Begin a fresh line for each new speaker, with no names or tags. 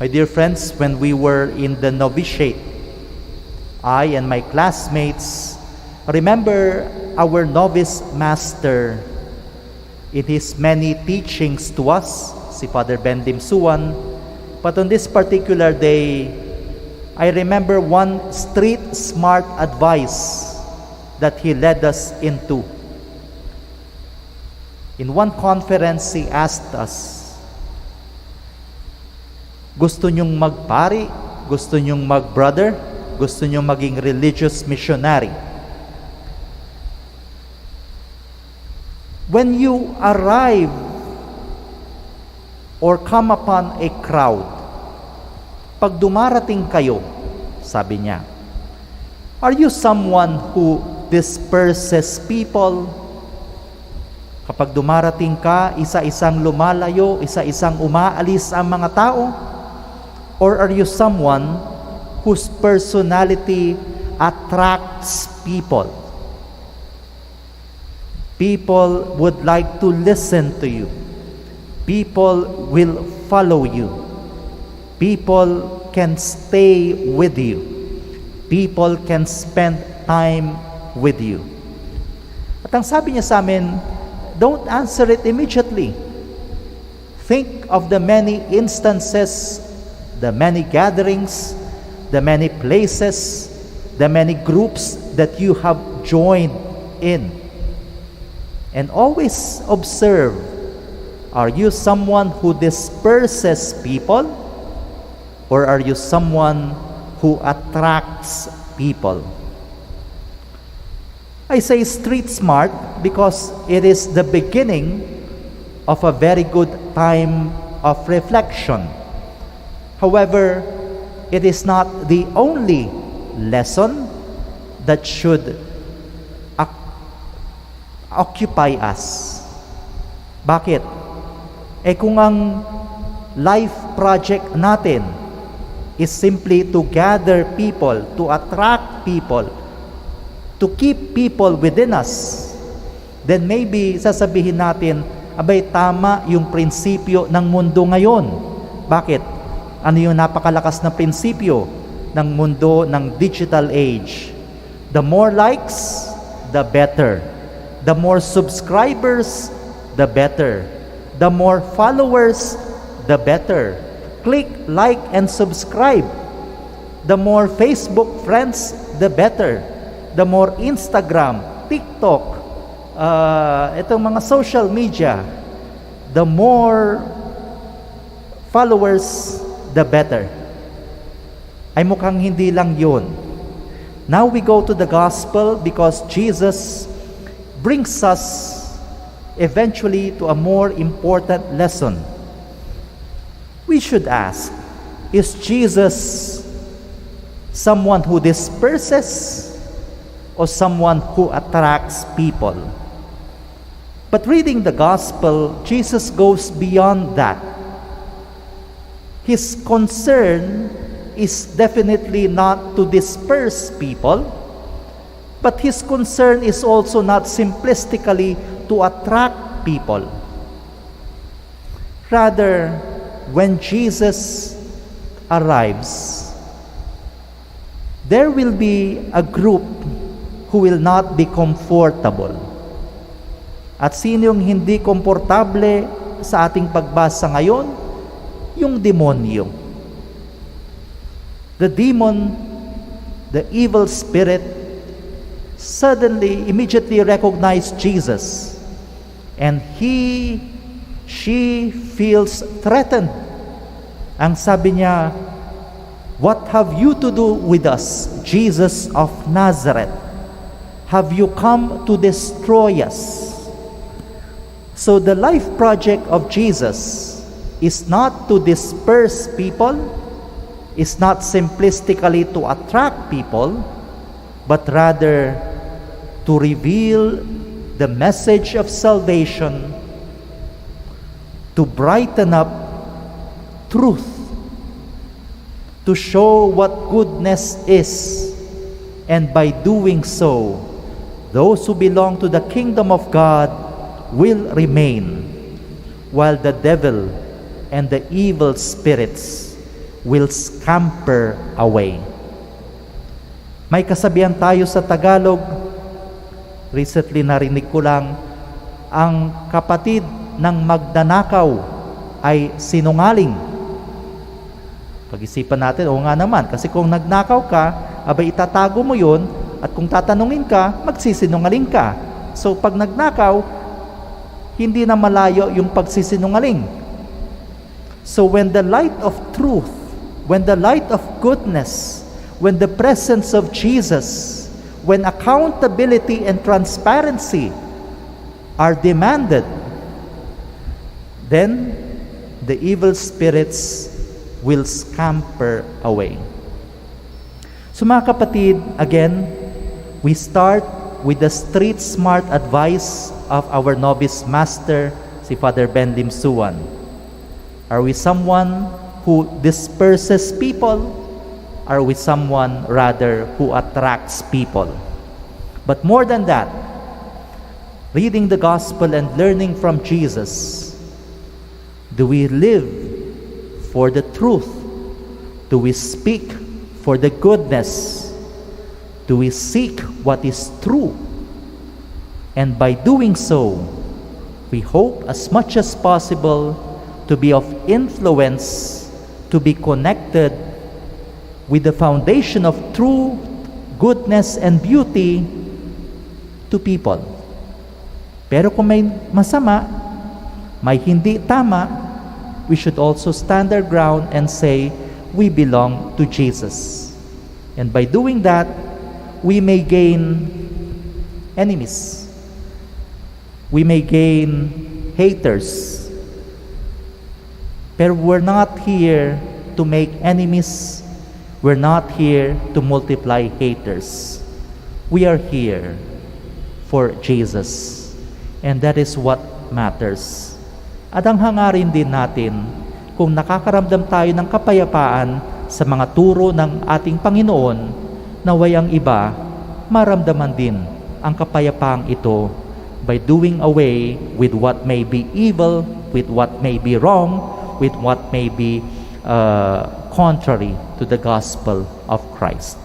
My dear friends, when we were in the novitiate, I and my classmates remember our novice master in his many teachings to us, si Father Ben Dimsuan. But on this particular day, I remember one street smart advice that he led us into. In one conference, he asked us, gusto nyong magpari, gusto nyong mag-brother, gusto nyong maging religious missionary. When you arrive or come upon a crowd, pag dumarating kayo, sabi niya, are you someone who disperses people? Kapag dumarating ka, isa-isang lumalayo, isa-isang umaalis ang mga tao? Or are you someone whose personality attracts people? People would like to listen to you. People will follow you. People can stay with you. People can spend time with you. At ang sabi niya sa amin, don't answer it immediately. Think of the many instances, the many gatherings, the many places, the many groups that you have joined in. And always observe, are you someone who disperses people, or are you someone who attracts people? I say street smart because it is the beginning of a very good time of reflection. However, it is not the only lesson that should occupy us. Bakit? Kung ang life project natin is simply to gather people, to attract people, to keep people within us, then maybe sasabihin natin, abay tama yung prinsipyo ng mundo ngayon. Bakit? Ano yung napakalakas na prinsipyo ng mundo ng digital age? The more likes, the better. The more subscribers, the better. The more followers, the better. Click, like, and subscribe. The more Facebook friends, the better. The more Instagram, TikTok, itong mga social media, the more followers, the better. Ay mukhang hindi lang yun. Now we go to the gospel because Jesus brings us eventually to a more important lesson. We should ask, is Jesus someone who disperses or someone who attracts people? But reading the gospel, Jesus goes beyond that. His concern is definitely not to disperse people, but his concern is also not simplistically to attract people. Rather, when Jesus arrives, there will be a group who will not be comfortable. At sino yung hindi komportable sa ating pagbasa ngayon? Yung demonyo. The demon, the evil spirit, suddenly, immediately recognized Jesus. And she feels threatened. Ang sabi niya, what have you to do with us, Jesus of Nazareth? Have you come to destroy us? So the life project of Jesus is not to disperse people, is not simplistically to attract people, but rather to reveal the message of salvation, to brighten up truth, to show what goodness is, and by doing so, those who belong to the kingdom of God will remain, while the devil and the evil spirits will scamper away. May kasabihan tayo sa Tagalog, recently narinig ko lang, ang kapatid ng magnanakaw ay sinungaling. Pag-isipan natin, oo nga naman, kasi kung nagnakaw ka, abay itatago mo yun, at kung tatanungin ka, magsisinungaling ka. So pag nagnakaw, hindi na malayo yung pagsisinungaling. So when the light of truth, when the light of goodness, when the presence of Jesus, when accountability and transparency are demanded, then the evil spirits will scamper away. So mga kapatid, again, we start with the street smart advice of our novice master, si Father Ben Limsuan. Are we someone who disperses people? Are we someone rather who attracts people? But more than that, reading the gospel and learning from Jesus, do we live for the truth? Do we speak for the goodness? Do we seek what is true? And by doing so, we hope as much as possible to be of influence, to be connected with the foundation of true goodness and beauty to people. Pero kung may masama, may hindi tama, we should also stand our ground and say, we belong to Jesus. And by doing that, we may gain enemies. We may gain haters. Pero we're not here to make enemies. We're not here to multiply haters. We are here for Jesus. And that is what matters. At ang hangarin din natin, kung nakakaramdam tayo ng kapayapaan sa mga turo ng ating Panginoon, naway ang iba maramdaman din ang kapayapaang ito by doing away with what may be evil, with what may be wrong, with what may be contrary to the gospel of Christ.